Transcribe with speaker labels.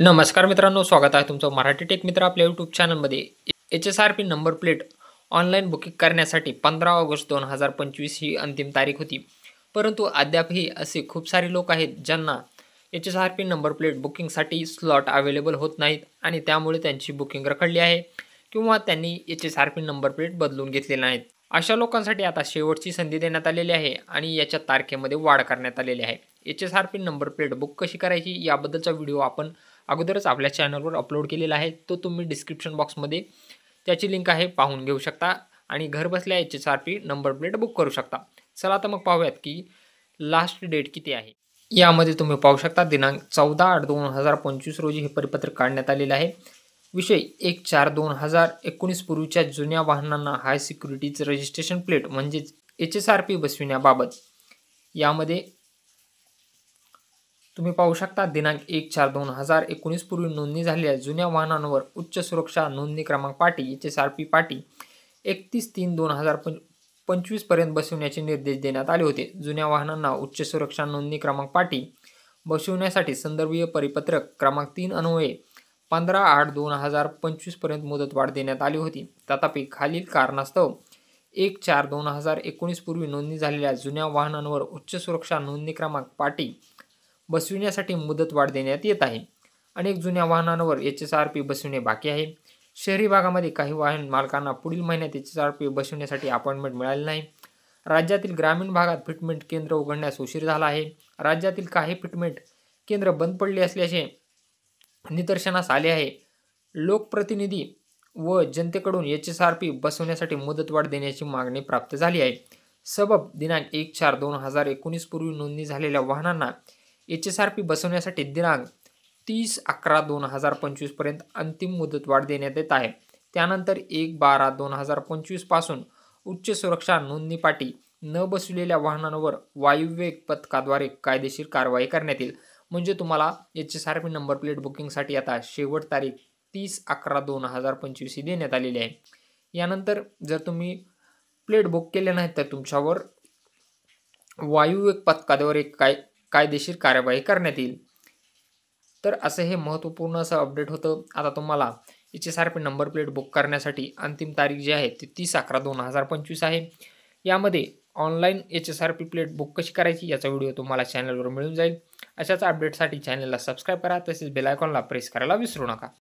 Speaker 1: नमस्कार मित्रांनो, स्वागत आहे तुमचं मराठी टेक मित्र आपल्या यूट्यूब चॅनलमध्ये. HSRP number plate online booking करण्यासाठी 15 ऑगस्ट 2025 ही अंतिम तारीख होती. परंतु अद्यापही असे खूप सारे लोक आहेत ज्यांना HSRP नंबर प्लेट बुकिंगसाठी स्लॉट अवेलेबल होत नाहीत आणि त्यामुळे त्यांची बुकिंग रखडली आहे किंवा त्यांनी HSRP नंबर प्लेट बदलून घेतलेले नाहीत. अशा लोकांसाठी आता शेवटची संधी देण्यात आलेली आहे आणि याच्या तारखेमध्ये वाढ करण्यात आलेली आहे. HSRP नंबर प्लेट बुक कशी करायची याबद्दलचा व्हिडिओ आपण अगोदरच आपल्या चॅनलवर अपलोड केलेला आहे. तो तुम्ही डिस्क्रिप्शन बॉक्समध्ये त्याची लिंक आहे, पाहून घेऊ शकता आणि घरबसल्या HSRP नंबर प्लेट बुक करू शकता. चला आता मग पाहूयात की लास्ट डेट किती आहे. यामध्ये तुम्ही पाहू शकता दिनांक 14/8/2025 रोजी हे परिपत्रक काढण्यात आलेलं आहे. विषय 1/4/2019 पूर्वीच्या जुन्या वाहनांना हाय सिक्युरिटीज रजिस्ट्रेशन प्लेट म्हणजेच HSRP बसविण्याबाबत. यामध्ये तुम्ही पाहू शकता दिनांक 1/4/2019 पूर्वी नोंदणी झालेल्या जुन्या वाहनांवर उच्च सुरक्षा नोंदणी क्रमांक पाटी HSRP पाटी 31/3/2025 पर्यंत बसविण्याचे निर्देश देण्यात आले होते. जुन्या वाहनांना उच्च सुरक्षा नोंदणी क्रमांक पाटी बसविण्यासाठी संदर्भीय परिपत्रक क्रमांक 3 अन्वये 15/8/2025 पर्यंत मुदतवाढ देण्यात आली होती. तथापि खालील कारणास्तव 1/4/2019 पूर्वी नोंदणी झालेल्या जुन्या वाहनांवर उच्च सुरक्षा नोंदणी क्रमांक पाटी बसविण्यासाठी मुदतवाढ देण्यात येत आहे. अनेक जुन्या वाहनांवर HSRP बसविणे बाकी आहे. शहरी भागामध्ये काही वाहन मालकांना पुढील महिन्यात HSRP बसविण्यासाठी अपॉइंटमेंट मिळाली नाही. राज्यातील ग्रामीण भागात फिटमेंट केंद्र उघडण्यास उशीर झाला आहे. राज्यातील काही फिटमेंट केंद्र बंद पडली असल्याचे निदर्शनास आले आहे. लोकप्रतिनिधी व जनतेकडून HSRP बसवण्यासाठी मुदतवाढ देण्याची मागणी प्राप्त झाली आहे. सबब दिनांक 1/4/2019 पूर्वी नोंदणी झालेल्या वाहनांना HSRP बसवण्यासाठी दिनांक 30/11/2025 पर्यंत अंतिम मुदतवाढ देण्यात येत आहे. त्यानंतर 1/12/2025 पासून उच्च सुरक्षा नोंदणी पाटी न बसविलेल्या वाहनांवर वायुवेग पथकाद्वारे कायदेशीर कारवाई करण्यात येईल. म्हणजे तुम्हाला HSRP नंबर प्लेट बुकिंगसाठी आता शेवट तारीख 30/11/2025 ही देण्यात आलेली आहे. यानंतर जर तुम्ही प्लेट बुक केले नाही तर तुमच्यावर वायुवेग पथकाद्वारे कायदेशीर कार्यवाही करण्यात येईल. तर असं हे महत्त्वपूर्ण असं अपडेट होतं. आता तुम्हाला HSRP नंबर प्लेट बुक करण्यासाठी अंतिम तारीख जी आहे ती 30/11/2025 आहे. यामध्ये ऑनलाईन HSRP प्लेट बुक कशी करायची याचा व्हिडिओ तुम्हाला चॅनलवर मिळून जाईल. अशाच अपडेटसाठी चॅनलला सबस्क्राईब करा, तसेच बेल आयकॉनला प्रेस करायला विसरू नका.